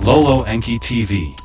Lolo Enki TV.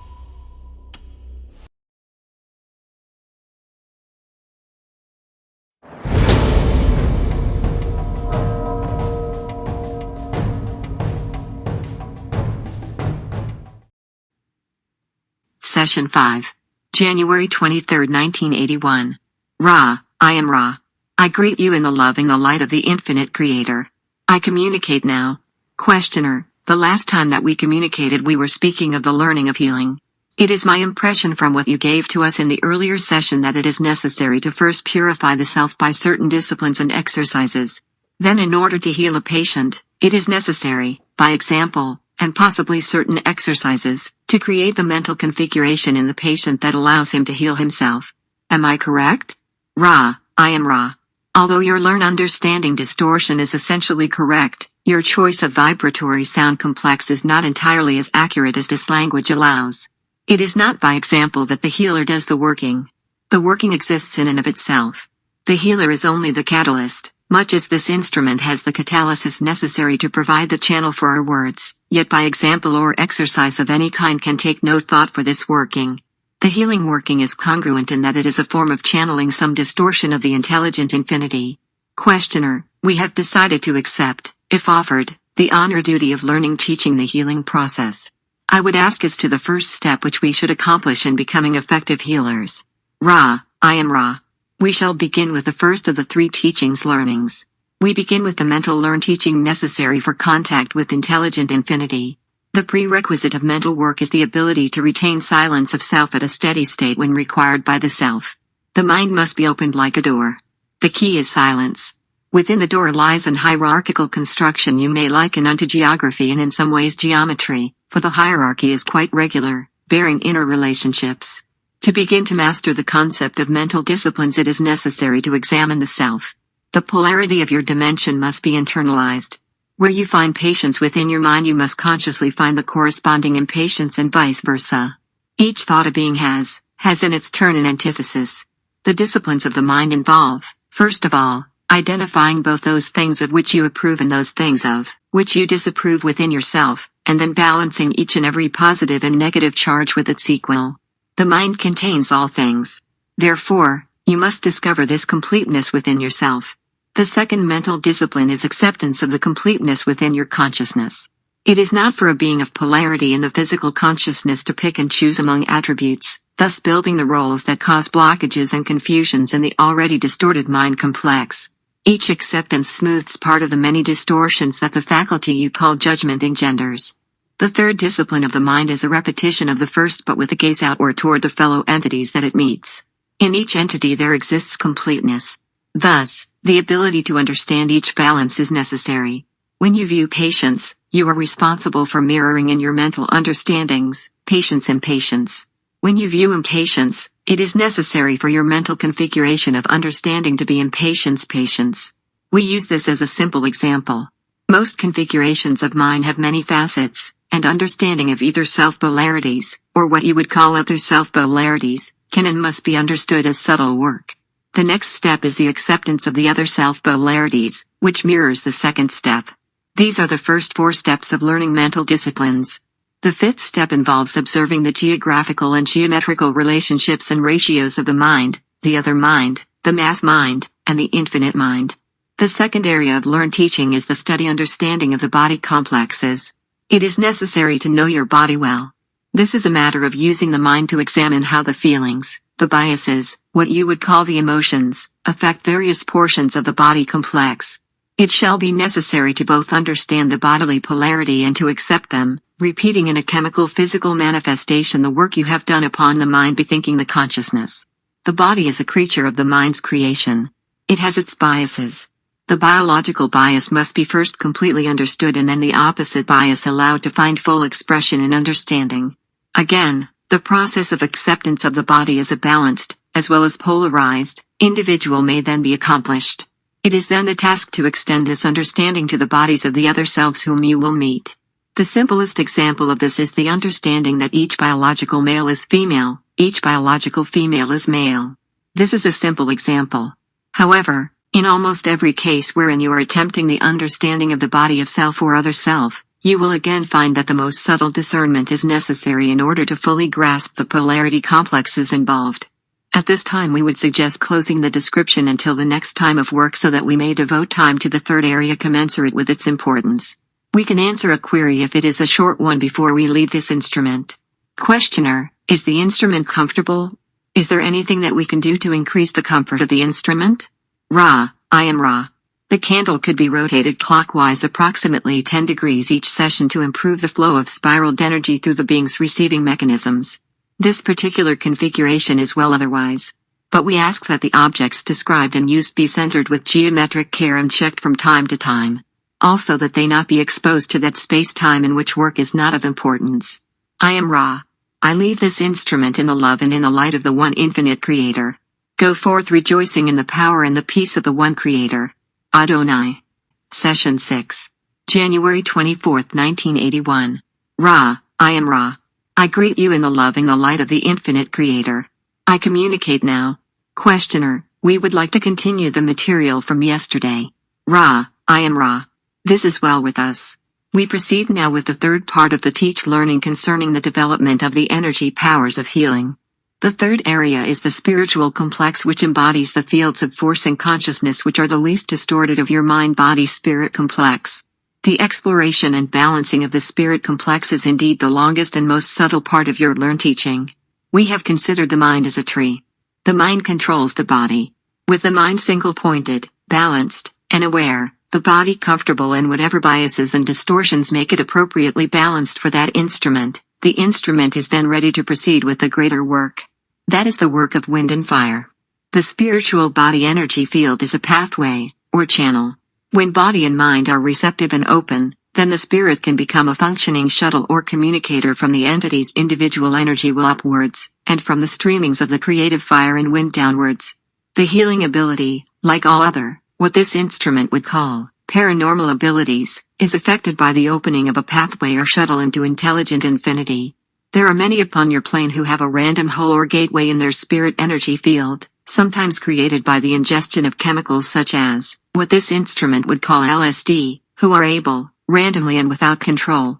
Session 5. January 23, 1981. Ra, I am Ra. I greet you in the love and the light of the infinite creator. I communicate now. Questioner, the last time that we communicated we were speaking of the learning of healing. It is my impression from what you gave to us in the earlier session that it is necessary to first purify the self by certain disciplines and exercises. Then in order to heal a patient, it is necessary, by example, and possibly certain exercises, to create the mental configuration in the patient that allows him to heal himself. Am I correct? Ra, I am Ra. Although your learn understanding distortion is essentially correct, your choice of vibratory sound complex is not entirely as accurate as this language allows. It is not by example that the healer does the working. The working exists in and of itself. The healer is only the catalyst, much as this instrument has the catalysis necessary to provide the channel for our words, yet by example or exercise of any kind can take no thought for this working. The healing working is congruent in that it is a form of channeling some distortion of the intelligent infinity. Questioner, we have decided to accept, if offered, the honor duty of learning teaching the healing process. I would ask as to the first step which we should accomplish in becoming effective healers. Ra, I am Ra. We shall begin with the first of the three teachings learnings. We begin with the mental learn teaching necessary for contact with intelligent infinity. The prerequisite of mental work is the ability to retain silence of self at a steady state when required by the self. The mind must be opened like a door. The key is silence. Within the door lies an hierarchical construction you may liken unto geography and in some ways geometry, for the hierarchy is quite regular, bearing inner relationships. To begin to master the concept of mental disciplines it is necessary to examine the self. The polarity of your dimension must be internalized. Where you find patience within your mind you must consciously find the corresponding impatience and vice versa. Each thought a being has in its turn an antithesis. The disciplines of the mind involve, first of all, identifying both those things of which you approve and those things of which you disapprove within yourself, and then balancing each and every positive and negative charge with its equal. The mind contains all things. Therefore, you must discover this completeness within yourself. The second mental discipline is acceptance of the completeness within your consciousness. It is not for a being of polarity in the physical consciousness to pick and choose among attributes, thus building the roles that cause blockages and confusions in the already distorted mind complex. Each acceptance smooths part of the many distortions that the faculty you call judgment engenders. The third discipline of the mind is a repetition of the first but with a gaze outward toward the fellow entities that it meets. In each entity there exists completeness. Thus, the ability to understand each balance is necessary. When you view patience, you are responsible for mirroring in your mental understandings, patience and patience. When you view impatience, it is necessary for your mental configuration of understanding to be impatience patience. We use this as a simple example. Most configurations of mind have many facets, and understanding of either self-polarities, or what you would call other self-polarities, can and must be understood as subtle work. The next step is the acceptance of the other self-polarities, which mirrors the second step. These are the first four steps of learning mental disciplines. The fifth step involves observing the geographical and geometrical relationships and ratios of the mind, the other mind, the mass mind, and the infinite mind. The second area of learn teaching is the study understanding of the body complexes. It is necessary to know your body well. This is a matter of using the mind to examine how the feelings, the biases, what you would call the emotions, affect various portions of the body complex. It shall be necessary to both understand the bodily polarity and to accept them, repeating in a chemical physical manifestation the work you have done upon the mind bethinking the consciousness. The body is a creature of the mind's creation. It has its biases. The biological bias must be first completely understood and then the opposite bias allowed to find full expression and understanding. Again, the process of acceptance of the body as a balanced, as well as polarized, individual may then be accomplished. It is then the task to extend this understanding to the bodies of the other selves whom you will meet. The simplest example of this is the understanding that each biological male is female, each biological female is male. This is a simple example. However, in almost every case wherein you are attempting the understanding of the body of self or other self, You will again find that the most subtle discernment is necessary in order to fully grasp the polarity complexes involved. At this time we would suggest closing the description until the next time of work so that we may devote time to the third area commensurate with its importance. We can answer a query if it is a short one before we leave this instrument. Questioner, is the instrument comfortable? Is there anything that we can do to increase the comfort of the instrument? Ra, I am Ra. The candle could be rotated clockwise approximately 10 degrees each session to improve the flow of spiraled energy through the being's receiving mechanisms. This particular configuration is well otherwise. But we ask that the objects described and used be centered with geometric care and checked from time to time. Also that they not be exposed to that space-time in which work is not of importance. I am Ra. I leave this instrument in the love and in the light of the one infinite Creator. Go forth rejoicing in the power and the peace of the one Creator. Adonai. Session 6. January 24, 1981. Ra, I am Ra. I greet you in the love and the light of the infinite Creator. I communicate now. Questioner, we would like to continue the material from yesterday. Ra, I am Ra. This is well with us. We proceed now with the third part of the teach learning concerning the development of the energy powers of healing. The third area is the spiritual complex which embodies the fields of force and consciousness which are the least distorted of your mind-body-spirit complex. The exploration and balancing of the spirit complex is indeed the longest and most subtle part of your learned teaching. We have considered the mind as a tree. The mind controls the body. With the mind single-pointed, balanced, and aware, the body comfortable and whatever biases and distortions make it appropriately balanced for that instrument, the instrument is then ready to proceed with the greater work. That is the work of wind and fire. The spiritual body energy field is a pathway, or channel. When body and mind are receptive and open, then the spirit can become a functioning shuttle or communicator from the entity's individual energy will upwards, and from the streamings of the creative fire and wind downwards. The healing ability, like all other, what this instrument would call, paranormal abilities, is affected by the opening of a pathway or shuttle into intelligent infinity. There are many upon your plane who have a random hole or gateway in their spirit energy field, sometimes created by the ingestion of chemicals such as, what this instrument would call LSD, who are able, randomly and without control,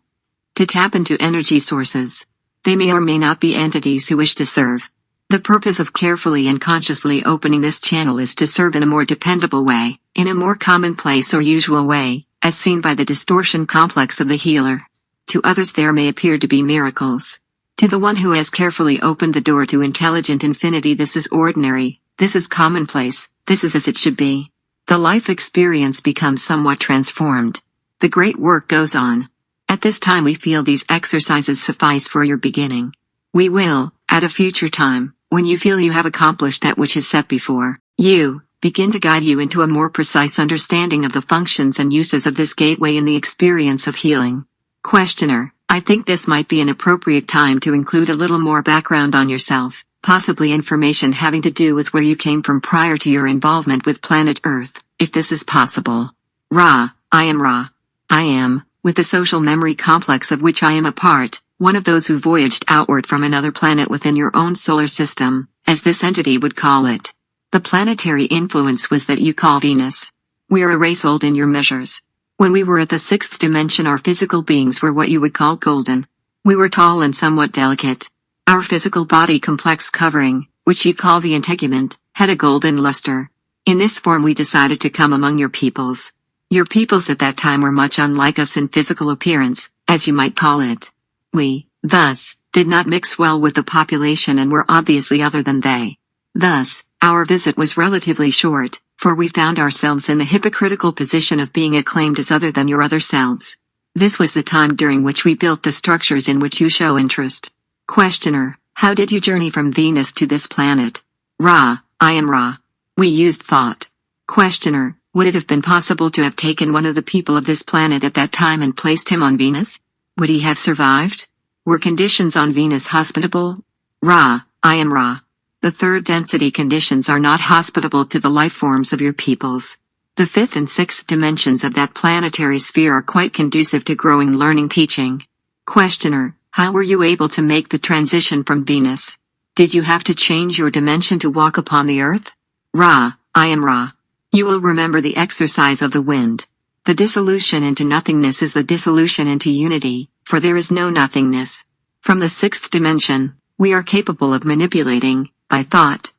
to tap into energy sources. They may or may not be entities who wish to serve. The purpose of carefully and consciously opening this channel is to serve in a more dependable way, in a more commonplace or usual way, as seen by the distortion complex of the healer. To others there may appear to be miracles. To the one who has carefully opened the door to intelligent infinity this is ordinary, this is commonplace, this is as it should be. The life experience becomes somewhat transformed. The great work goes on. At this time we feel these exercises suffice for your beginning. We will, at a future time, when you feel you have accomplished that which is set before you, begin to guide you into a more precise understanding of the functions and uses of this gateway in the experience of healing. Questioner, I think this might be an appropriate time to include a little more background on yourself, possibly information having to do with where you came from prior to your involvement with planet Earth, if this is possible. Ra, I am Ra. I am, with the social memory complex of which I am a part, one of those who voyaged outward from another planet within your own solar system, as this entity would call it. The planetary influence was that you call Venus. We are a race old in your measures. When we were at the sixth dimension our physical beings were what you would call golden. We were tall and somewhat delicate. Our physical body complex covering, which you call the integument, had a golden luster. In this form we decided to come among your peoples. Your peoples at that time were much unlike us in physical appearance, as you might call it. We, thus, did not mix well with the population and were obviously other than they. Thus, our visit was relatively short, for we found ourselves in the hypocritical position of being acclaimed as other than your other selves. This was the time during which we built the structures in which you show interest. Questioner, how did you journey from Venus to this planet? Ra, I am Ra. We used thought. Questioner, would it have been possible to have taken one of the people of this planet at that time and placed him on Venus? Would he have survived? Were conditions on Venus hospitable? Ra, I am Ra. The third density conditions are not hospitable to the life forms of your peoples. The fifth and sixth dimensions of that planetary sphere are quite conducive to growing learning teaching. Questioner, how were you able to make the transition from Venus? Did you have to change your dimension to walk upon the earth? Ra, I am Ra. You will remember the exercise of the wind. The dissolution into nothingness is the dissolution into unity, for there is no nothingness. From the sixth dimension, we are capable of manipulating, by thought,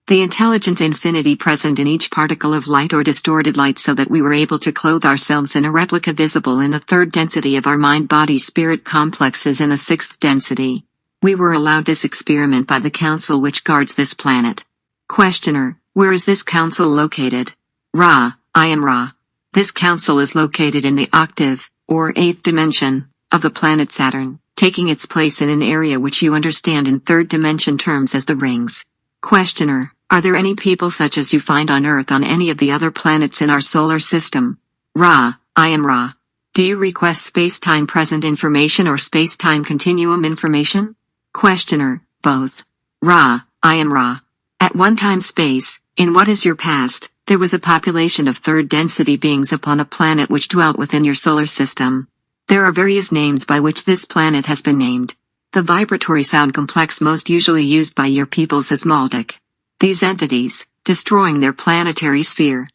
the intelligent infinity present in each particle of light or distorted light so that we were able to clothe ourselves in a replica visible in the third density of our mind-body-spirit complexes in the sixth density. We were allowed this experiment by the council which guards this planet. Questioner, where is this council located? Ra, I am Ra. This council is located in the octave, or eighth dimension, of the planet Saturn, taking its place in an area which you understand in third dimension terms as the rings. Questioner, are there any people such as you find on Earth on any of the other planets in our solar system? Ra, I am Ra. Do you request space-time present information or space-time continuum information? Questioner, both. Ra, I am Ra. At one time space, in what is your past, there was a population of third density beings upon a planet which dwelt within your solar system. There are various names by which this planet has been named. The vibratory sound complex most usually used by your peoples is Maldek. These entities, destroying their planetary sphere,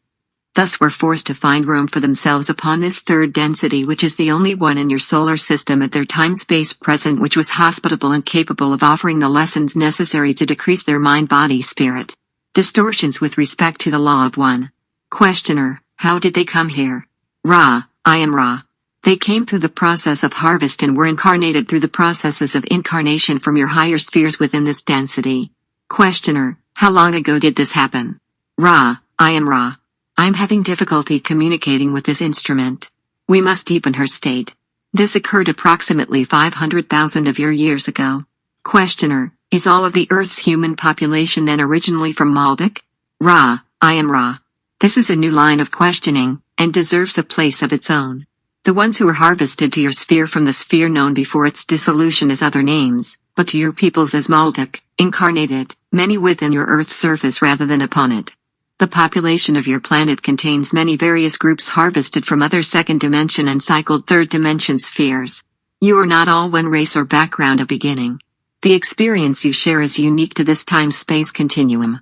thus were forced to find room for themselves upon this third density which is the only one in your solar system at their time-space present which was hospitable and capable of offering the lessons necessary to decrease their mind-body-spirit distortions with respect to the law of one. Questioner, how did they come here? Ra, I am Ra. They came through the process of harvest and were incarnated through the processes of incarnation from your higher spheres within this density. Questioner, how long ago did this happen? Ra, I am Ra. I'm having difficulty communicating with this instrument. We must deepen her state. This occurred approximately 500,000 of your years ago. Questioner, is all of the Earth's human population then originally from Maldek? Ra, I am Ra. This is a new line of questioning, and deserves a place of its own. The ones who were harvested to your sphere from the sphere known before its dissolution as other names, but to your peoples as Maldek, incarnated, many within your Earth's surface rather than upon it. The population of your planet contains many various groups harvested from other second dimension and cycled third dimension spheres. You are not all one race or background of beginning. The experience you share is unique to this time-space continuum.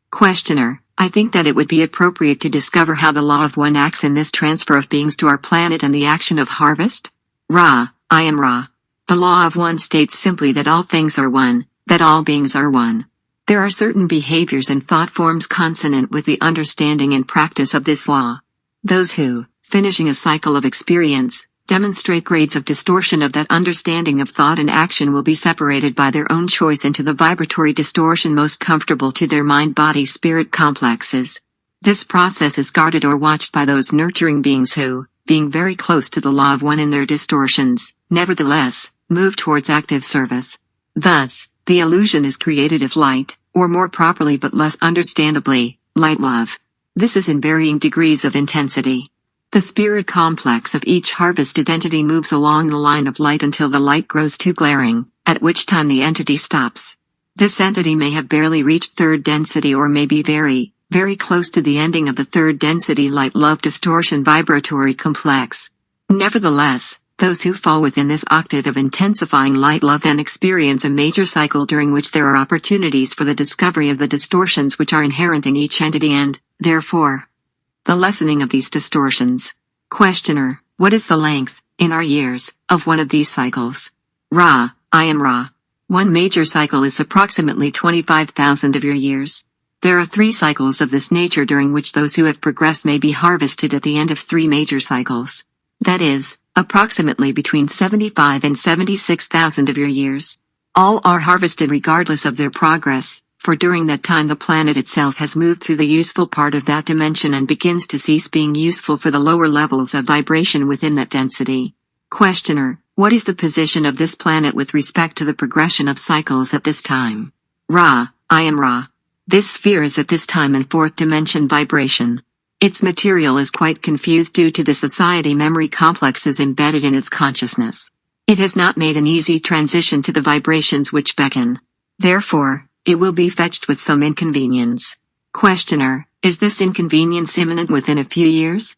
Questioner, I think that it would be appropriate to discover how the law of one acts in this transfer of beings to our planet and the action of harvest? Ra, I am Ra. The law of one states simply that all things are one, that all beings are one. There are certain behaviors and thought forms consonant with the understanding and practice of this law. Those who, finishing a cycle of experience, demonstrate grades of distortion of that understanding of thought and action will be separated by their own choice into the vibratory distortion most comfortable to their mind-body-spirit complexes. This process is guarded or watched by those nurturing beings who, being very close to the law of one in their distortions, nevertheless, move towards active service. Thus, the illusion is created of light, or more properly but less understandably, light love. This is in varying degrees of intensity. The spirit complex of each harvested entity moves along the line of light until the light grows too glaring, at which time the entity stops. This entity may have barely reached third density or may be very, very close to the ending of the third density light-love distortion vibratory complex. Nevertheless, those who fall within this octave of intensifying light-love then experience a major cycle during which there are opportunities for the discovery of the distortions which are inherent in each entity and, therefore, the lessening of these distortions. Questioner, what is the length, in our years, of one of these cycles? Ra, I am Ra. One major cycle is approximately 25,000 of your years. There are 3 cycles of this nature during which those who have progressed may be harvested at the end of 3 major cycles. That is, approximately between 75 and 76,000 of your years. All are harvested regardless of their progress, for during that time the planet itself has moved through the useful part of that dimension and begins to cease being useful for the lower levels of vibration within that density. Questioner, what is the position of this planet with respect to the progression of cycles at this time? Ra, I am Ra. This sphere is at this time in 4th dimension vibration. Its material is quite confused due to the society memory complexes embedded in its consciousness. It has not made an easy transition to the vibrations which beckon. Therefore, it will be fetched with some inconvenience. Questioner, is this inconvenience imminent within a few years?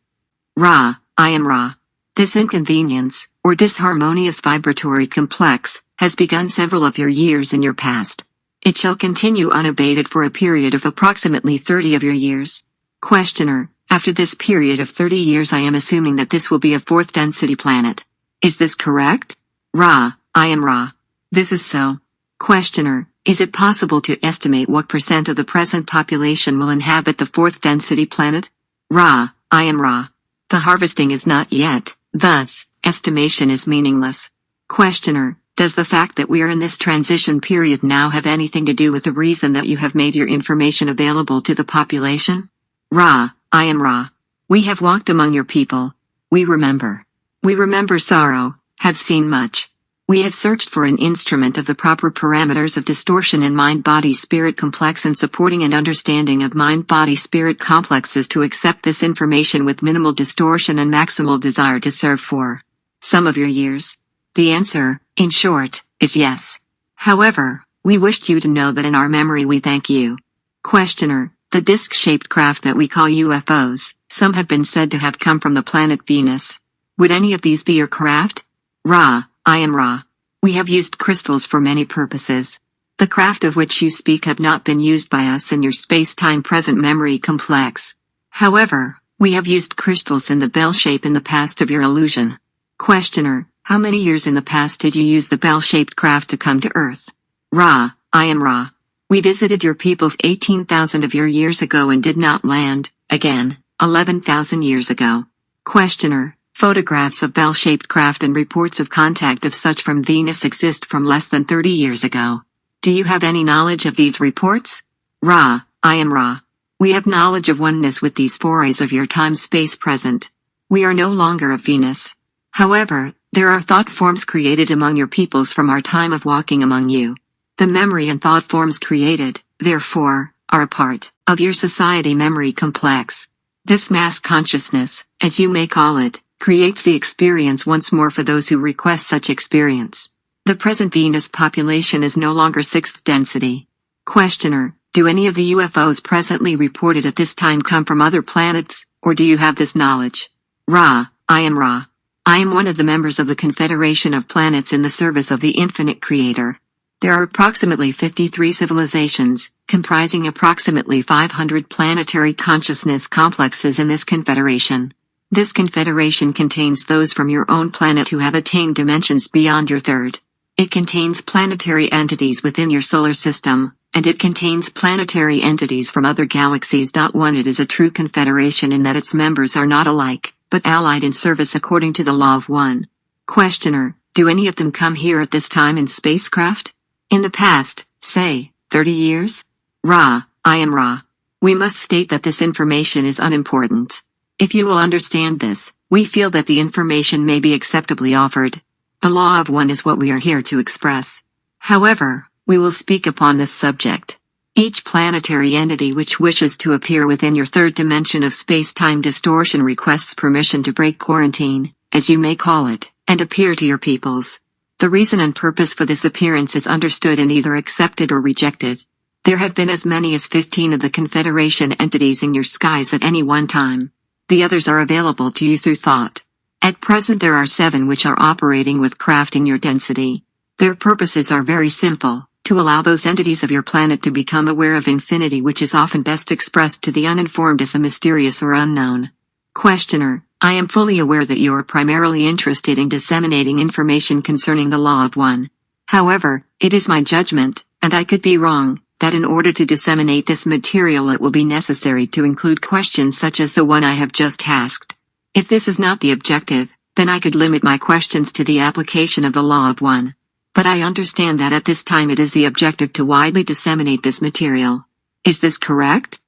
Ra, I am Ra. This inconvenience, or disharmonious vibratory complex, has begun several of your years in your past. It shall continue unabated for a period of approximately 30 of your years. Questioner, After this period of 30 years I am assuming that this will be a fourth density planet. Is this correct? Ra, I am Ra. This is so. Questioner, is it possible to estimate what % of the present population will inhabit the fourth density planet? Ra, I am Ra. The harvesting is not yet, thus, estimation is meaningless. Questioner, does the fact that we are in this transition period now have anything to do with the reason that you have made your information available to the population? Ra, I am Ra. We have walked among your people. We remember. We remember sorrow, have seen much. We have searched for an instrument of the proper parameters of distortion in mind-body-spirit complex and supporting and understanding of mind-body-spirit complexes to accept this information with minimal distortion and maximal desire to serve for some of your years. The answer, in short, is yes. However, we wished you to know that in our memory we thank you. Questioner, the disc-shaped craft that we call UFOs, some have been said to have come from the planet Venus. Would any of these be your craft? Ra, I am Ra. We have used crystals for many purposes. The craft of which you speak have not been used by us in your space-time present memory complex. However, we have used crystals in the bell shape in the past of your illusion. Questioner, how many years in the past did you use the bell-shaped craft to come to Earth? Ra, I am Ra. We visited your peoples 18,000 of your years ago and did not land, again, 11,000 years ago. Questioner, photographs of bell-shaped craft and reports of contact of such from Venus exist from less than 30 years ago. Do you have any knowledge of these reports? Ra, I am Ra. We have knowledge of oneness with these forays of your time-space present. We are no longer of Venus. However, there are thought forms created among your peoples from our time of walking among you. The memory and thought forms created, therefore, are a part of your society memory complex. This mass consciousness, as you may call it, creates the experience once more for those who request such experience. The present Venus population is no longer sixth density. Questioner, do any of the UFOs presently reported at this time come from other planets, or do you have this knowledge? Ra, I am Ra. I am one of the members of the Confederation of Planets in the service of the Infinite Creator. There are approximately 53 civilizations, comprising approximately 500 planetary consciousness complexes in this confederation. This confederation contains those from your own planet who have attained dimensions beyond your third. It contains planetary entities within your solar system, and it contains planetary entities from other galaxies. One, it is a true confederation in that its members are not alike, but allied in service according to the law of one. Questioner, do any of them come here at this time in spacecraft? In the past, say, 30 years? Ra, I am Ra. We must state that this information is unimportant. If you will understand this, we feel that the information may be acceptably offered. The law of one is what we are here to express. However, we will speak upon this subject. Each planetary entity which wishes to appear within your third dimension of space-time distortion requests permission to break quarantine, as you may call it, and appear to your peoples. The reason and purpose for this appearance is understood and either accepted or rejected. There have been as many as 15 of the Confederation entities in your skies at any one time. The others are available to you through thought. At present there are 7 which are operating with craft in your density. Their purposes are very simple, to allow those entities of your planet to become aware of infinity, which is often best expressed to the uninformed as the mysterious or unknown. Questioner, I am fully aware that you are primarily interested in disseminating information concerning the law of one. However, it is my judgment, and I could be wrong, that in order to disseminate this material it will be necessary to include questions such as the one I have just asked. If this is not the objective, then I could limit my questions to the application of the law of one. But I understand that at this time it is the objective to widely disseminate this material. Is this correct?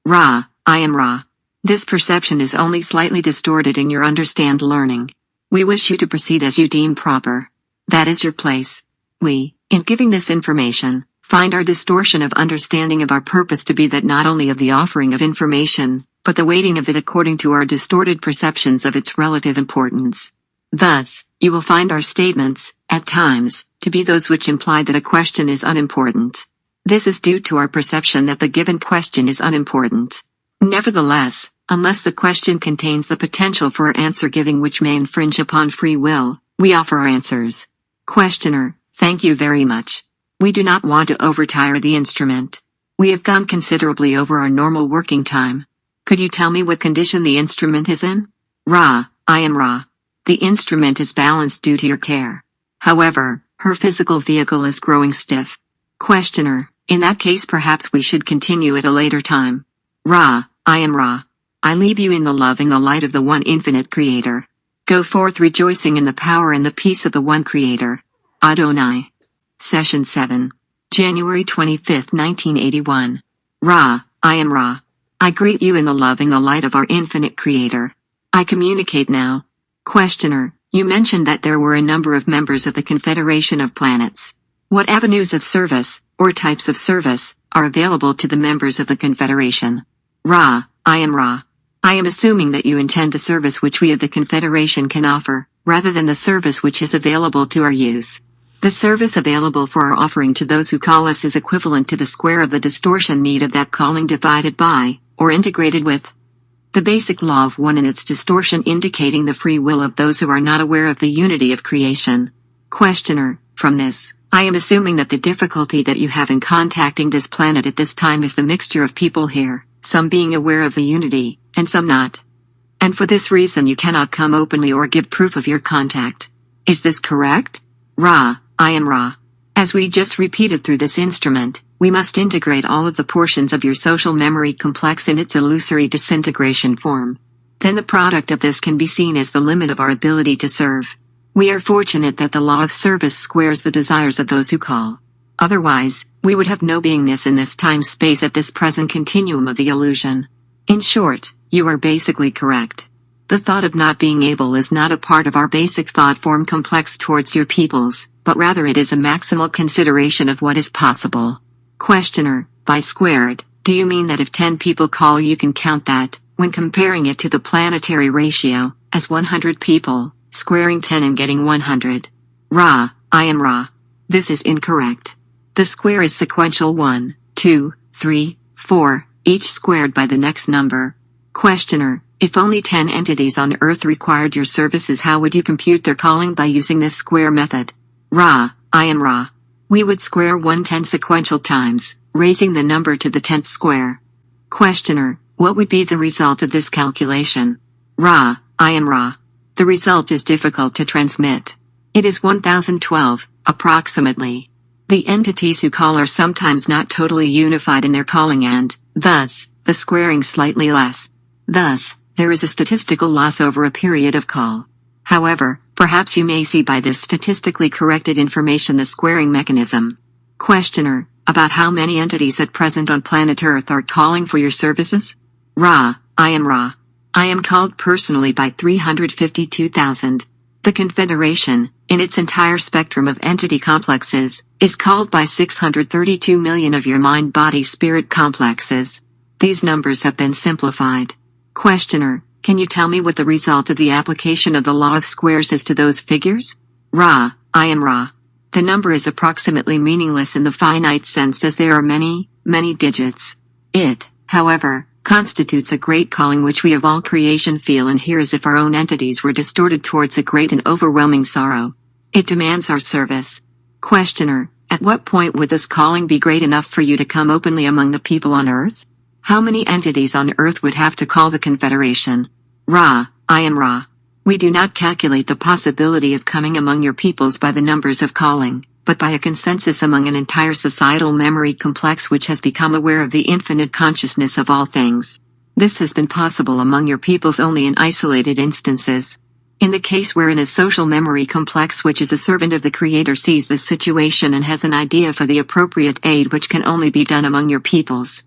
Ra, I am Ra. This perception is only slightly distorted in your understand learning. We wish you to proceed as you deem proper. That is your place. We, in giving this information, find our distortion of understanding of our purpose to be that not only of the offering of information, but the weighting of it according to our distorted perceptions of its relative importance. Thus, you will find our statements, at times, to be those which imply that a question is unimportant. This is due to our perception that the given question is unimportant. Nevertheless, unless the question contains the potential for answer giving which may infringe upon free will, we offer our answers. Questioner, thank you very much. We do not want to overtire the instrument. We have gone considerably over our normal working time. Could you tell me what condition the instrument is in? Ra, I am Ra. The instrument is balanced due to your care. However, her physical vehicle is growing stiff. Questioner, in that case perhaps we should continue at a later time. Ra, I am Ra. I leave you in the love and the light of the one infinite Creator. Go forth rejoicing in the power and the peace of the one Creator. Adonai. Session 7. January 25, 1981. Ra, I am Ra. I greet you in the love and the light of our infinite Creator. I communicate now. Questioner, you mentioned that there were a number of members of the Confederation of Planets. What avenues of service, or types of service, are available to the members of the Confederation? Ra, I am Ra. I am assuming that you intend the service which we of the Confederation can offer, rather than the service which is available to our use. The service available for our offering to those who call us is equivalent to the square of the distortion need of that calling divided by, or integrated with, the basic law of one and its distortion indicating the free will of those who are not aware of the unity of creation. Questioner, from this, I am assuming that the difficulty that you have in contacting this planet at this time is the mixture of people here, some being aware of the unity, and some not. And for this reason you cannot come openly or give proof of your contact. Is this correct? Ra, I am Ra. As we just repeated through this instrument, we must integrate all of the portions of your social memory complex in its illusory disintegration form. Then the product of this can be seen as the limit of our ability to serve. We are fortunate that the law of service squares the desires of those who call. Otherwise, we would have no beingness in this time-space at this present continuum of the illusion. In short, you are basically correct. The thought of not being able is not a part of our basic thought form complex towards your peoples, but rather it is a maximal consideration of what is possible. Questioner, by squared, do you mean that if 10 people call you can count that, when comparing it to the planetary ratio, as 100 people, squaring 10 and getting 100? Ra, I am Ra. This is incorrect. The square is sequential 1, 2, 3, 4, each squared by the next number. Questioner, if only 10 entities on Earth required your services, how would you compute their calling by using this square method? Ra, I am Ra. We would square 110 sequential times, raising the number to the 10th square. Questioner, what would be the result of this calculation? Ra, I am Ra. The result is difficult to transmit. It is 1012, approximately. The entities who call are sometimes not totally unified in their calling and, thus, the squaring slightly less. Thus, there is a statistical loss over a period of call. However, perhaps you may see by this statistically corrected information the squaring mechanism. Questioner, about how many entities at present on planet Earth are calling for your services? Ra, I am Ra. I am called personally by 352,000. The Confederation, in its entire spectrum of entity complexes, is called by 632 million of your mind-body-spirit complexes. These numbers have been simplified. Questioner, can you tell me what the result of the application of the law of squares is to those figures? Ra, I am Ra. The number is approximately meaningless in the finite sense as there are many, many digits. It, however, constitutes a great calling which we of all creation feel and hear as if our own entities were distorted towards a great and overwhelming sorrow. It demands our service. Questioner, at what point would this calling be great enough for you to come openly among the people on Earth? How many entities on Earth would have to call the Confederation? Ra, I am Ra. We do not calculate the possibility of coming among your peoples by the numbers of calling, but by a consensus among an entire societal memory complex which has become aware of the infinite consciousness of all things. This has been possible among your peoples only in isolated instances. In the case wherein a social memory complex which is a servant of the Creator sees this situation and has an idea for the appropriate aid which can only be done among your peoples.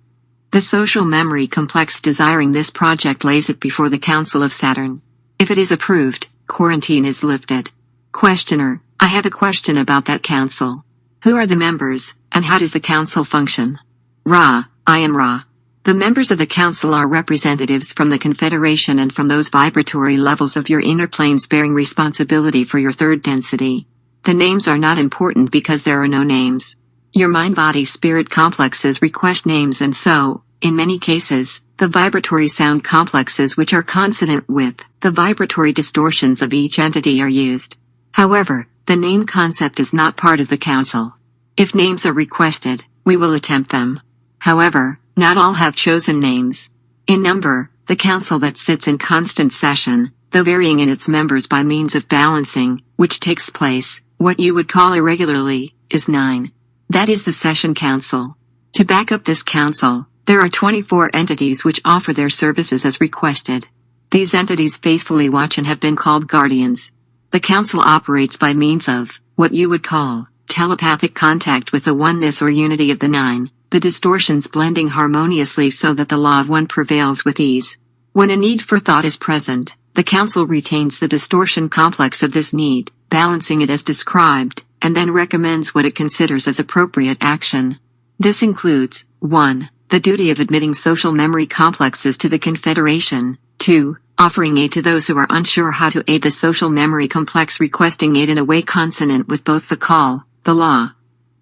The social memory complex desiring this project lays it before the Council of Saturn. If it is approved, quarantine is lifted. Questioner, I have a question about that council. Who are the members, and how does the council function? Ra, I am Ra. The members of the council are representatives from the Confederation and from those vibratory levels of your inner planes bearing responsibility for your third density. The names are not important because there are no names. Your mind-body-spirit complexes request names and so, in many cases, the vibratory sound complexes which are consonant with the vibratory distortions of each entity are used. However, the name concept is not part of the council. If names are requested, we will attempt them. However, not all have chosen names. In number, the council that sits in constant session, though varying in its members by means of balancing, which takes place, what you would call irregularly, is 9. That is the session council. To back up this council, there are 24 entities which offer their services as requested. These entities faithfully watch and have been called guardians. The council operates by means of what you would call telepathic contact with the oneness or unity of the 9, the distortions blending harmoniously so that the law of one prevails with ease. When a need for thought is present, the council retains the distortion complex of this need, balancing it as described, and then recommends what it considers as appropriate action. This includes 1. The duty of admitting social memory complexes to the Confederation, 2. Offering aid to those who are unsure how to aid the social memory complex, requesting aid in a way consonant with both the call, the law,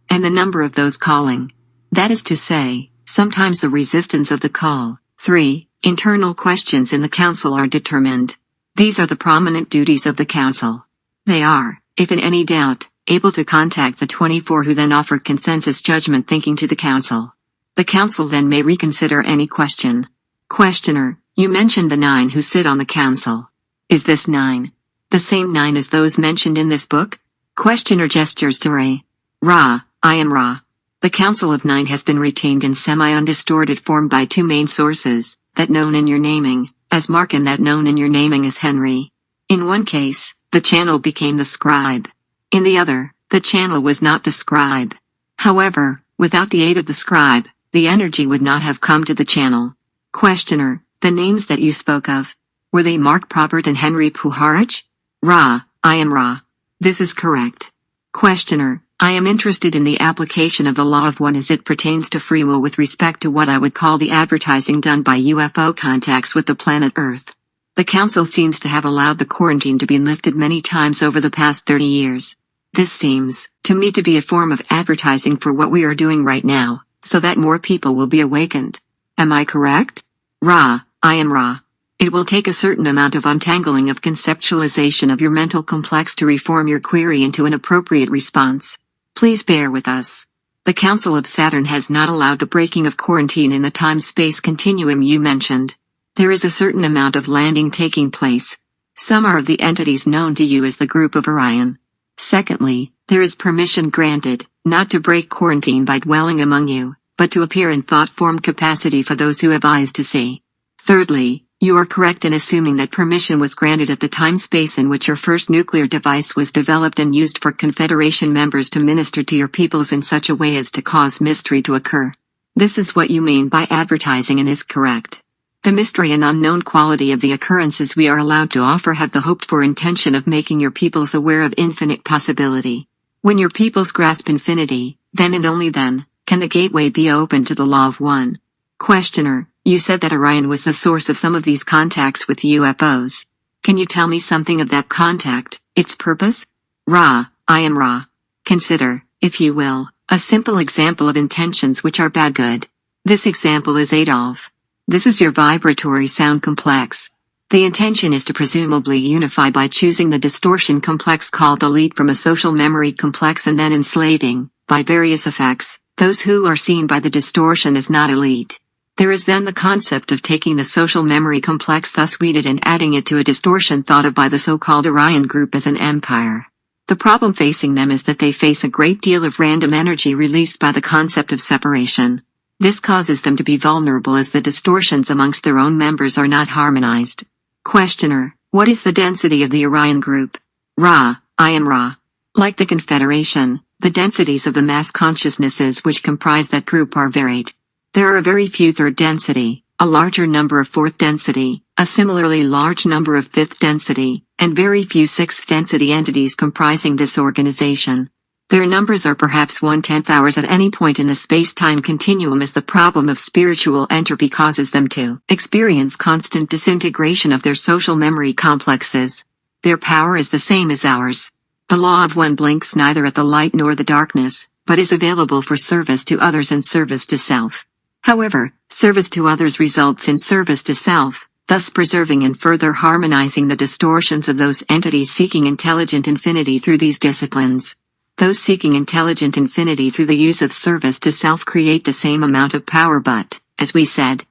and the number of those calling. That is to say, sometimes the resistance of the call. 3. Internal questions in the council are determined. These are the prominent duties of the council. They are, if in any doubt, able to contact the 24 who then offer consensus judgment thinking to the council. The council then may reconsider any question. Questioner: You mentioned the 9 who sit on the council. Is this 9 the same 9 as those mentioned in this book? Questioner gestures to Ra. Ra, I am Ra. The council of 9 has been retained in semi-undistorted form by 2 main sources, that known in your naming, as Mark, and that known in your naming as Henry. In one case, the channel became the scribe. In the other, the channel was not the scribe. However, without the aid of the scribe, the energy would not have come to the channel. Questioner: The names that you spoke of, were they Mark Probert and Henry Puharich? Ra, I am Ra. This is correct. Questioner: I am interested in the application of the law of one as it pertains to free will with respect to what I would call the advertising done by UFO contacts with the planet Earth. The council seems to have allowed the quarantine to be lifted many times over the past 30 years. This seems, to me, to be a form of advertising for what we are doing right now, so that more people will be awakened. Am I correct? Ra, I am Ra. It will take a certain amount of untangling of conceptualization of your mental complex to reform your query into an appropriate response. Please bear with us. The Council of Saturn has not allowed the breaking of quarantine in the time-space continuum you mentioned. There is a certain amount of landing taking place. Some are of the entities known to you as the Group of Orion. Secondly, there is permission granted, not to break quarantine by dwelling among you, but to appear in thought-form capacity for those who have eyes to see. Thirdly, you are correct in assuming that permission was granted at the time-space in which your first nuclear device was developed and used for Confederation members to minister to your peoples in such a way as to cause mystery to occur. This is what you mean by advertising and is correct. The mystery and unknown quality of the occurrences we are allowed to offer have the hoped-for intention of making your peoples aware of infinite possibility. When your peoples grasp infinity, then and only then, can the gateway be opened to the law of one. Questioner: You said that Orion was the source of some of these contacts with UFOs. Can you tell me something of that contact, its purpose? Ra, I am Ra. Consider, if you will, a simple example of intentions which are bad good. This example is Adolf. This is your vibratory sound complex. The intention is to presumably unify by choosing the distortion complex called the lead from a social memory complex and then enslaving, by various effects, those who are seen by the distortion as not elite. There is then the concept of taking the social memory complex thus weeded and adding it to a distortion thought of by the so-called Orion group as an empire. The problem facing them is that they face a great deal of random energy released by the concept of separation. This causes them to be vulnerable as the distortions amongst their own members are not harmonized. Questioner: What is the density of the Orion group? Ra, I am Ra. Like the Confederation, the densities of the mass consciousnesses which comprise that group are varied. There are very few third density, a larger number of fourth density, a similarly large number of fifth density, and very few sixth density entities comprising this organization. Their numbers are perhaps 1/10 hours at any point in the space-time continuum as the problem of spiritual entropy causes them to experience constant disintegration of their social memory complexes. Their power is the same as ours. The law of one blinks neither at the light nor the darkness, but is available for service to others and service to self. However, service to others results in service to self, thus preserving and further harmonizing the distortions of those entities seeking intelligent infinity through these disciplines. Those seeking intelligent infinity through the use of service to self create the same amount of power but, as we said,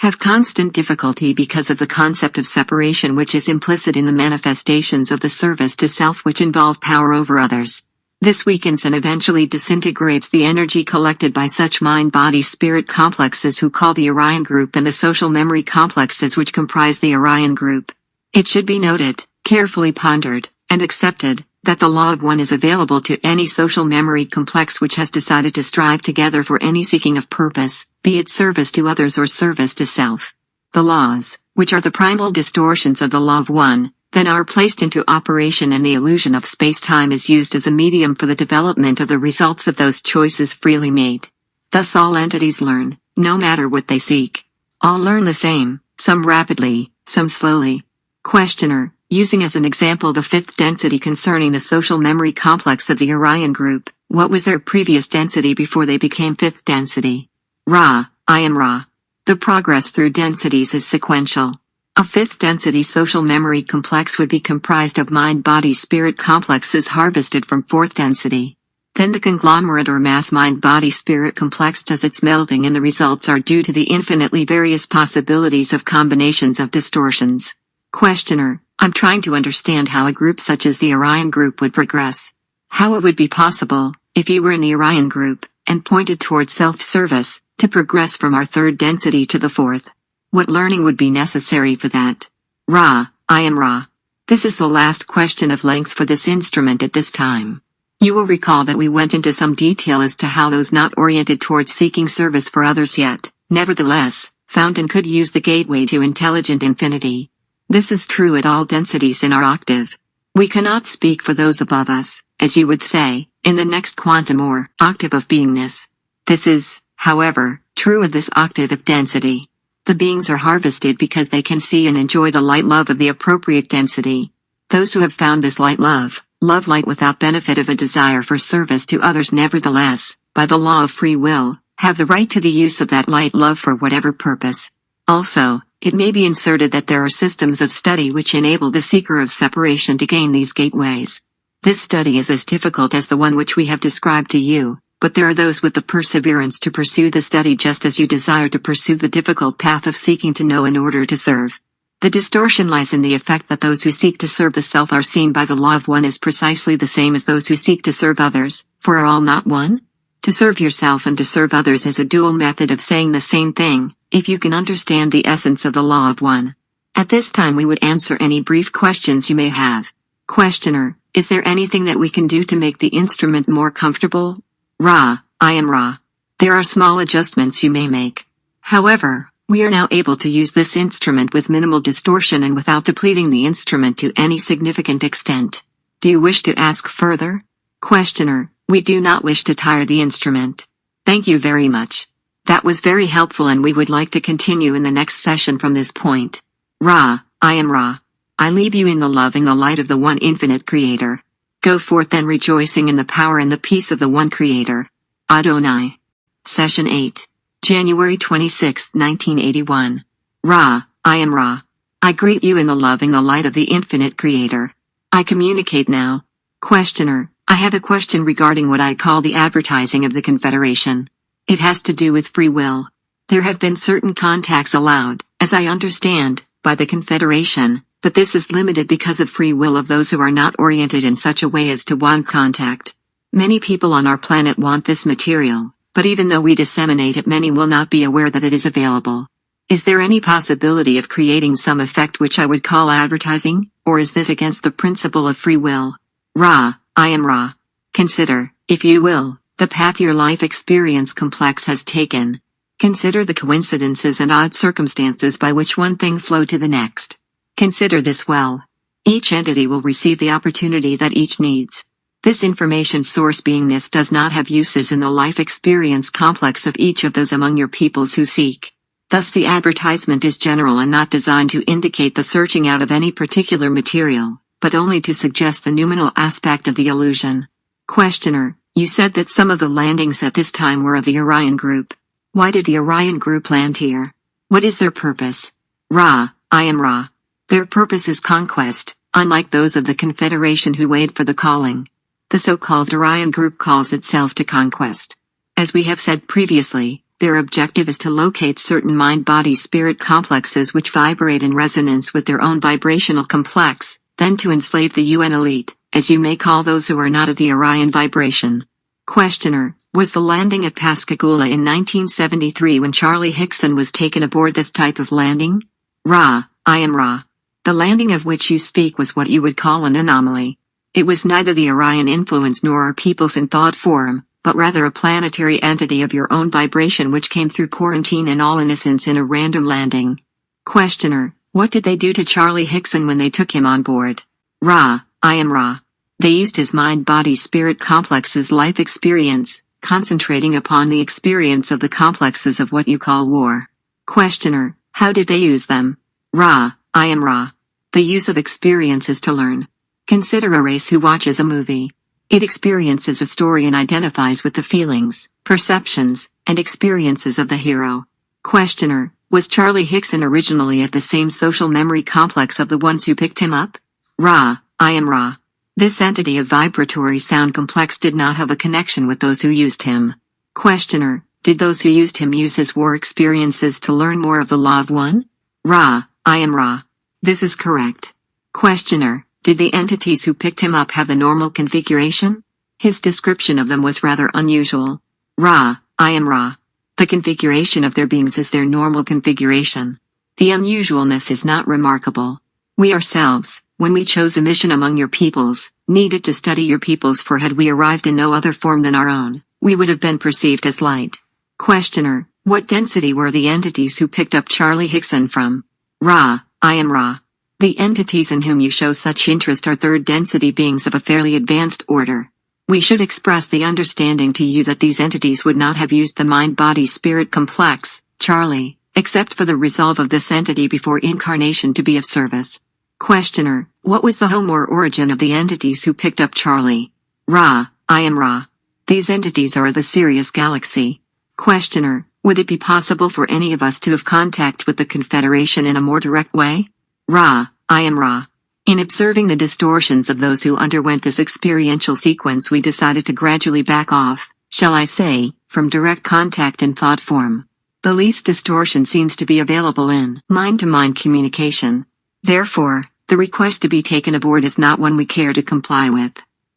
have constant difficulty because of the concept of separation which is implicit in the manifestations of the service to self which involve power over others. This weakens and eventually disintegrates the energy collected by such mind-body-spirit complexes who call the Orion Group and the social memory complexes which comprise the Orion Group. It should be noted, carefully pondered, and accepted, that the law of one is available to any social memory complex which has decided to strive together for any seeking of purpose, be it service to others or service to self. The laws, which are the primal distortions of the law of one, then are placed into operation and the illusion of space-time is used as a medium for the development of the results of those choices freely made. Thus all entities learn, no matter what they seek. All learn the same, some rapidly, some slowly. Questioner, using as an example the fifth density concerning the social memory complex of the Orion Group, what was their previous density before they became fifth density? Ra, I am Ra. The progress through densities is sequential. A fifth density social memory complex would be comprised of mind-body-spirit complexes harvested from fourth density. Then the conglomerate or mass mind-body-spirit complex does its melding and the results are due to the infinitely various possibilities of combinations of distortions. Questioner, I'm trying to understand how a group such as the Orion Group would progress. How it would be possible, if you were in the Orion Group, and pointed toward self-service, to progress from our third density to the fourth. What learning would be necessary for that? Ra, I am Ra. This is the last question of length for this instrument at this time. You will recall that we went into some detail as to how those not oriented towards seeking service for others yet, nevertheless, found and could use the gateway to intelligent infinity. This is true at all densities in our octave. We cannot speak for those above us, as you would say, in the next quantum or octave of beingness. This is, however, true of this octave of density. The beings are harvested because they can see and enjoy the light love of the appropriate density. Those who have found this light love light without benefit of a desire for service to others nevertheless, by the law of free will, have the right to the use of that light love for whatever purpose. Also, it may be inserted that there are systems of study which enable the seeker of separation to gain these gateways. This study is as difficult as the one which we have described to you, but there are those with the perseverance to pursue the study just as you desire to pursue the difficult path of seeking to know in order to serve. The distortion lies in the effect that those who seek to serve the self are seen by the law of one as precisely the same as those who seek to serve others, for are all not one? To serve yourself and to serve others is a dual method of saying the same thing, if you can understand the essence of the law of one. At this time we would answer any brief questions you may have. Questioner, is there anything that we can do to make the instrument more comfortable? Ra, I am Ra. There are small adjustments you may make. However, we are now able to use this instrument with minimal distortion and without depleting the instrument to any significant extent. Do you wish to ask further? Questioner, we do not wish to tire the instrument. Thank you very much. That was very helpful and we would like to continue in the next session from this point. Ra, I am Ra. I leave you in the love and the light of the one infinite Creator. Go forth then rejoicing in the power and the peace of the one Creator. Adonai. Session 8. January 26, 1981. Ra, I am Ra. I greet you in the love and the light of the infinite Creator. I communicate now. Questioner, I have a question regarding what I call the advertising of the Confederation. It has to do with free will. There have been certain contacts allowed, as I understand, by the Confederation, but this is limited because of free will of those who are not oriented in such a way as to want contact. Many people on our planet want this material, but even though we disseminate it, many will not be aware that it is available. Is there any possibility of creating some effect which I would call advertising, or is this against the principle of free will? Ra, I am Ra. Consider, if you will, the path your life experience complex has taken. Consider the coincidences and odd circumstances by which one thing flowed to the next. Consider this well. Each entity will receive the opportunity that each needs. This information source beingness does not have uses in the life experience complex of each of those among your peoples who seek. Thus the advertisement is general and not designed to indicate the searching out of any particular material, but only to suggest the noumenal aspect of the illusion. Questioner, you said that some of the landings at this time were of the Orion Group. Why did the Orion Group land here? What is their purpose? Ra, I am Ra. Their purpose is conquest, unlike those of the Confederation who wait for the calling. The so-called Orion Group calls itself to conquest. As we have said previously, Their objective is to locate certain mind-body-spirit complexes which vibrate in resonance with their own vibrational complex, then to enslave the UN elite, as you may call those who are not of the Orion vibration. Questioner: was the landing at Pascagoula in 1973 when Charlie Hickson was taken aboard this type of landing? Ra: I am Ra. The landing of which you speak was what you would call an anomaly. It was neither the Orion influence nor our peoples in thought form, but rather a planetary entity of your own vibration which came through quarantine in all innocence in a random landing. Questioner: what did they do to Charlie Hickson when they took him on board? Ra: I am Ra. They used his mind-body-spirit complex's life experience, concentrating upon the experience of the complexes of what you call war. Questioner: how did they use them? Ra: I am Ra. The use of experience is to learn. Consider a race who watches a movie. It experiences a story and identifies with the feelings, perceptions, and experiences of the hero. Questioner: was Charlie Hickson originally of the same social memory complex of the ones who picked him up? Ra: I am Ra. This entity of vibratory sound complex did not have a connection with those who used him. Questioner: did those who used him use his war experiences to learn more of the Law of One? Ra: I am Ra. This is correct. Questioner: did the entities who picked him up have the normal configuration? His description of them was rather unusual. Ra: I am Ra. The configuration of their beings is their normal configuration. The unusualness is not remarkable. We ourselves, when we chose a mission among your peoples, needed to study your peoples, for had we arrived in no other form than our own, we would have been perceived as light. Questioner: what density were the entities who picked up Charlie Hickson from? Ra: I am Ra. The entities in whom you show such interest are third density beings of a fairly advanced order. We should express the understanding to you that these entities would not have used the mind-body-spirit complex, Charlie, except for the resolve of this entity before incarnation to be of service. Questioner: what was the home or origin of the entities who picked up Charlie? Ra: I am Ra. These entities are of the Sirius galaxy. Questioner: would it be possible for any of us to have contact with the Confederation in a more direct way? Ra: I am Ra. In observing the distortions of those who underwent this experiential sequence, we decided to gradually back off, shall I say, from direct contact in thought form. The least distortion seems to be available in mind-to-mind communication. Therefore, the request to be taken aboard is not one we care to comply with.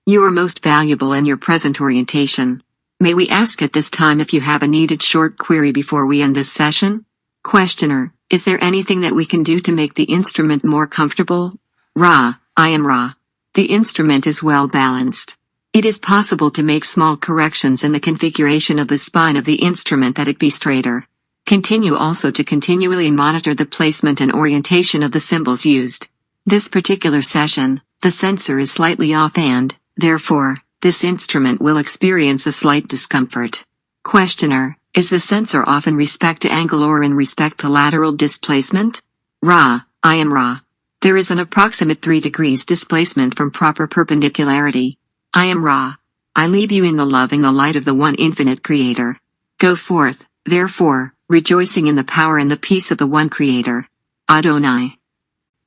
You are most valuable in your present orientation. May we ask at this time if you have a needed short query before we end this session? Questioner: is there anything that we can do to make the instrument more comfortable? Ra: I am Ra. The instrument is well balanced. It is possible to make small corrections in the configuration of the spine of the instrument that it be straighter. Continue also to continually monitor the placement and orientation of the symbols used. This particular session, the sensor is slightly off and, therefore, this instrument will experience a slight discomfort. Questioner: is the sensor off in respect to angle or in respect to lateral displacement? Ra: I am Ra. There is an approximate 3 degrees displacement from proper perpendicularity. I am Ra. I leave you in the love and the light of the one infinite Creator. Go forth, therefore, rejoicing in the power and the peace of the one Creator. Adonai.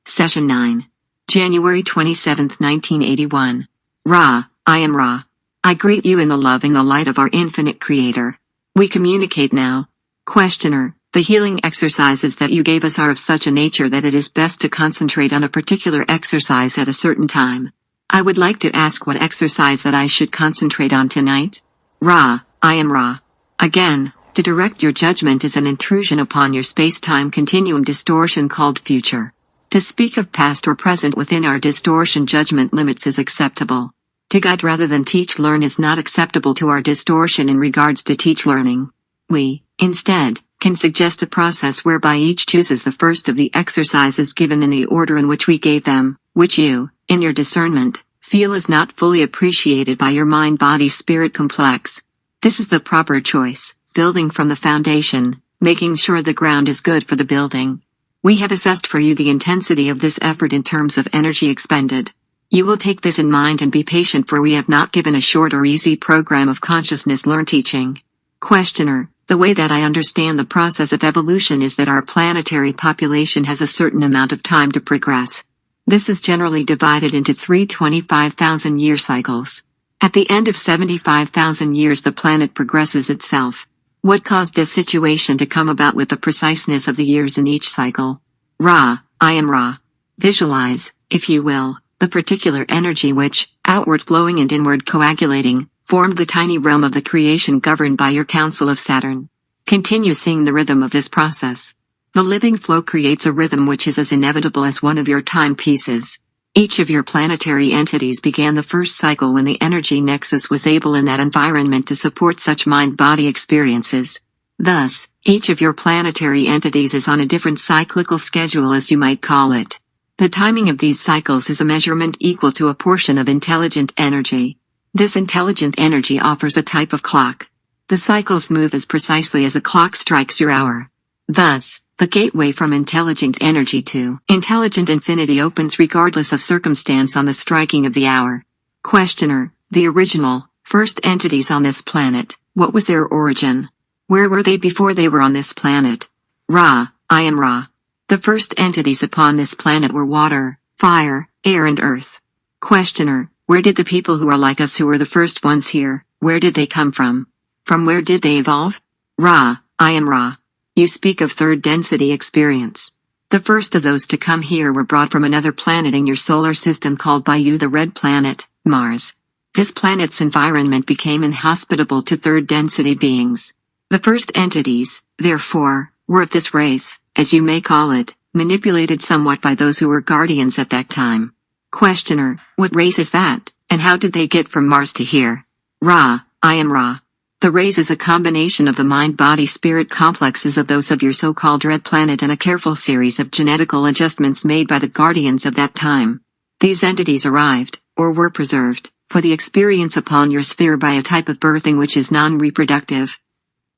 Session 9. January 27, 1981. Ra: I am Ra. I greet you in the love and the light of our infinite Creator. We communicate now. Questioner: the healing exercises that you gave us are of such a nature that it is best to concentrate on a particular exercise at a certain time. I would like to ask what exercise that I should concentrate on tonight? Ra: I am Ra. Again, to direct your judgment is an intrusion upon your space-time continuum distortion called future. To speak of past or present within our distortion judgment limits is acceptable. To guide rather than teach learn is not acceptable to our distortion in regards to teach learning. We, instead, can suggest a process whereby each chooses the first of the exercises given in the order in which we gave them, which you, in your discernment, feel is not fully appreciated by your mind-body-spirit complex. This is the proper choice, building from the foundation, making sure the ground is good for the building. We have assessed for you the intensity of this effort in terms of energy expended. You will take this in mind and be patient, for we have not given a short or easy program of consciousness learn teaching. Questioner: the way that I understand the process of evolution is that our planetary population has a certain amount of time to progress. This is generally divided into 3 25,000-year cycles. At the end of 75,000 years the planet progresses itself. What caused this situation to come about with the preciseness of the years in each cycle? Ra, I am Ra. Visualize, if you will, the particular energy which, outward flowing and inward coagulating, formed the tiny realm of the creation governed by your council of Saturn. Continue seeing the rhythm of this process. The living flow creates a rhythm which is as inevitable as one of your timepieces. Each of your planetary entities began the first cycle when the energy nexus was able in that environment to support such mind-body experiences. Thus, each of your planetary entities is on a different cyclical schedule, as you might call it. The timing of these cycles is a measurement equal to a portion of intelligent energy. This intelligent energy offers a type of clock. The cycles move as precisely as a clock strikes your hour. Thus, the gateway from intelligent energy to intelligent infinity opens regardless of circumstance on the striking of the hour. Questioner, the original, first entities on this planet, what was their origin? Where were they before they were on this planet? Ra, I am Ra. The first entities upon this planet were water, fire, air and earth. Questioner, where did the people who are like us who were the first ones here, where did they come from? From where did they evolve? Ra, I am Ra. You speak of third density experience. The first of those to come here were brought from another planet in your solar system called by you the red planet, Mars. This planet's environment became inhospitable to third density beings. The first entities, therefore, were of this race, as you may call it, manipulated somewhat by those who were guardians at that time. Questioner, what race is that, and how did they get from Mars to here? Ra, I am Ra. The race is a combination of the mind-body-spirit complexes of those of your so-called red planet and a careful series of genetical adjustments made by the guardians of that time. These entities arrived, or were preserved, for the experience upon your sphere by a type of birthing which is non-reproductive,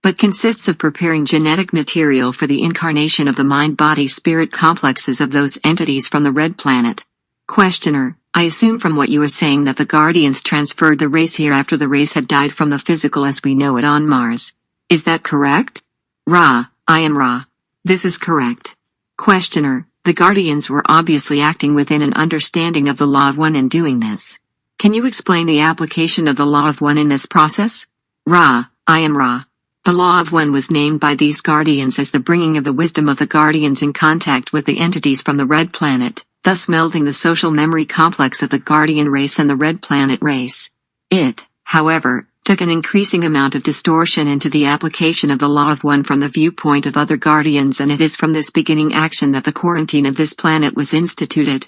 but consists of preparing genetic material for the incarnation of the mind-body-spirit complexes of those entities from the red planet. Questioner, I assume from what you are saying that the guardians transferred the race here after the race had died from the physical as we know it on Mars. Is that correct? Ra, I am Ra. This is correct. Questioner, the guardians were obviously acting within an understanding of the law of one in doing this. Can you explain the application of the law of one in this process? Ra, I am Ra. The law of one was named by these guardians as the bringing of the wisdom of the guardians in contact with the entities from the red planet, thus melding the social memory complex of the guardian race and the red planet race. It, however, took an increasing amount of distortion into the application of the law of one from the viewpoint of other guardians, and it is from this beginning action that the quarantine of this planet was instituted.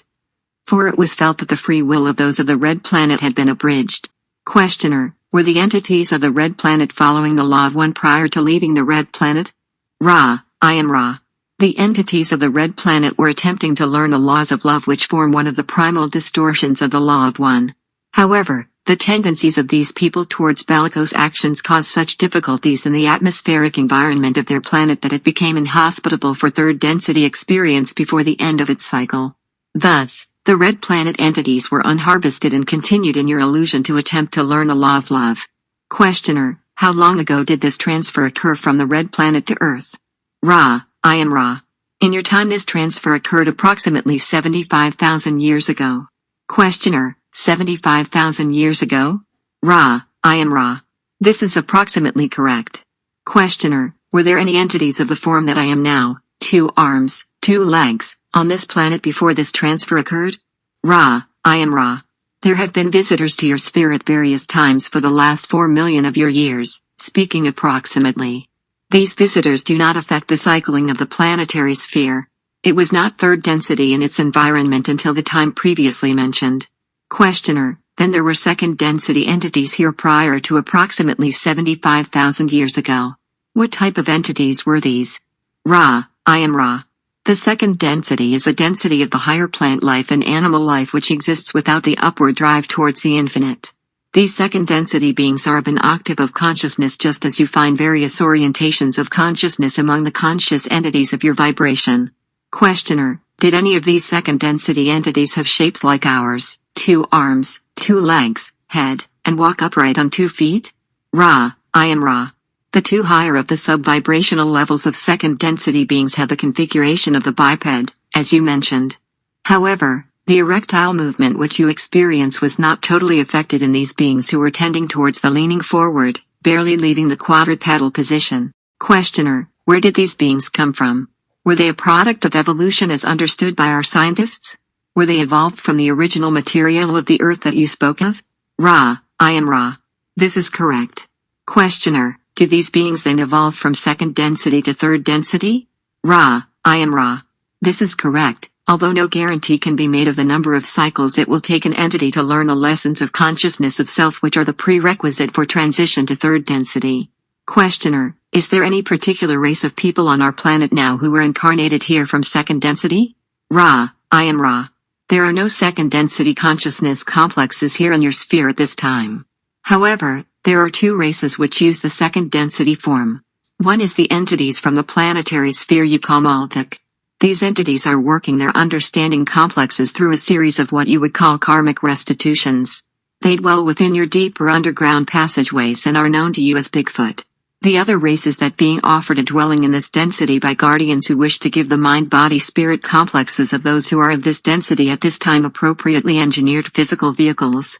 For it was felt that the free will of those of the red planet had been abridged. Questioner, were the entities of the red planet following the law of one prior to leaving the red planet? Ra, I am Ra. The entities of the red planet were attempting to learn the laws of love which form one of the primal distortions of the law of one. However, the tendencies of these people towards bellicose actions caused such difficulties in the atmospheric environment of their planet that it became inhospitable for third density experience before the end of its cycle. Thus, the red planet entities were unharvested and continued in your illusion to attempt to learn the law of love. Questioner, how long ago did this transfer occur from the red planet to Earth? Ra, I am Ra. In your time this transfer occurred approximately 75,000 years ago. Questioner, 75,000 years ago? Ra, I am Ra. This is approximately correct. Questioner, were there any entities of the form that I am now, 2 arms, 2 legs, on this planet before this transfer occurred? Ra, I am Ra. There have been visitors to your sphere at various times for the last 4 million of your years, speaking approximately. These visitors do not affect the cycling of the planetary sphere. It was not third density in its environment until the time previously mentioned. Questioner, then there were second density entities here prior to approximately 75,000 years ago. What type of entities were these? Ra, I am Ra. The second density is the density of the higher plant life and animal life which exists without the upward drive towards the infinite. These second density beings are of an octave of consciousness, just as you find various orientations of consciousness among the conscious entities of your vibration. Questioner, did any of these second density entities have shapes like ours, 2 arms, 2 legs, head, and walk upright on 2 feet? Ra, I am Ra. The 2 higher of the sub-vibrational levels of second density beings have the configuration of the biped, as you mentioned. However, the erectile movement which you experience was not totally affected in these beings who were tending towards the leaning forward, barely leaving the quadrupedal position. Questioner, where did these beings come from? Were they a product of evolution as understood by our scientists? Were they evolved from the original material of the earth that you spoke of? Ra, I am Ra. This is correct. Questioner, do these beings then evolve from second density to third density? Ra, I am Ra. This is correct, although no guarantee can be made of the number of cycles it will take an entity to learn the lessons of consciousness of self which are the prerequisite for transition to third density. Questioner, is there any particular race of people on our planet now who were incarnated here from second density? Ra, I am Ra. There are no second density consciousness complexes here in your sphere at this time. However, there are two races which use the second density form. One is the entities from the planetary sphere you call Maltic. These entities are working their understanding complexes through a series of what you would call karmic restitutions. They dwell within your deeper underground passageways and are known to you as Bigfoot. The other race is that being offered a dwelling in this density by guardians who wish to give the mind-body-spirit complexes of those who are of this density at this time appropriately engineered physical vehicles.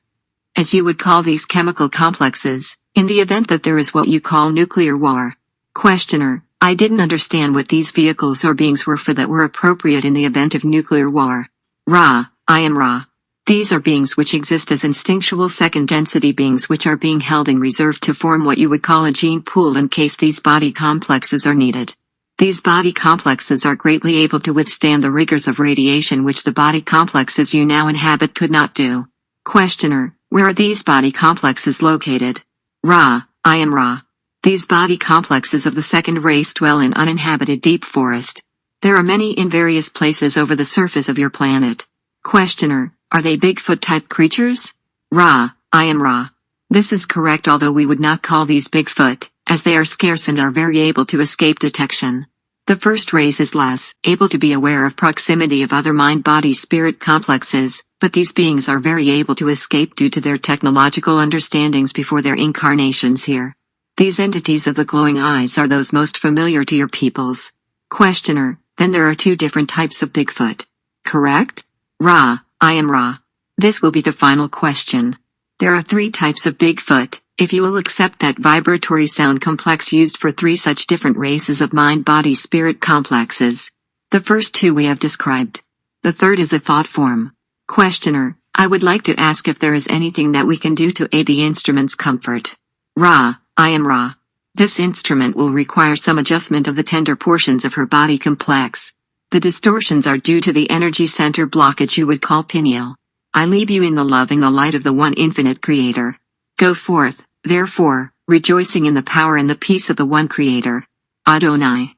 As you would call these chemical complexes, in the event that there is what you call nuclear war. Questioner, I didn't understand what these vehicles or beings were for that were appropriate in the event of nuclear war. Ra, I am Ra. These are beings which exist as instinctual second-density beings which are being held in reserve to form what you would call a gene pool in case these body complexes are needed. These body complexes are greatly able to withstand the rigors of radiation which the body complexes you now inhabit could not do. Questioner, where are these body complexes located? Ra, I am Ra. These body complexes of the second race dwell in uninhabited deep forest. There are many in various places over the surface of your planet. Questioner, are they Bigfoot-type creatures? Ra, I am Ra. This is correct, although we would not call these Bigfoot, as they are scarce and are very able to escape detection. The first race is less able to be aware of proximity of other mind-body-spirit complexes, but these beings are very able to escape due to their technological understandings before their incarnations here. These entities of the glowing eyes are those most familiar to your peoples. Questioner, then there are two different types of Bigfoot. Correct? Ra, I am Ra. This will be the final question. There are three types of Bigfoot, if you will accept that vibratory sound complex used for three such different races of mind-body-spirit complexes. The first two we have described. The third is a thought form. Questioner, I would like to ask if there is anything that we can do to aid the instrument's comfort. Ra, I am Ra. This instrument will require some adjustment of the tender portions of her body complex. The distortions are due to the energy center blockage you would call pineal. I leave you in the loving the light of the one infinite Creator. Go forth, therefore, rejoicing in the power and the peace of the one Creator. Adonai.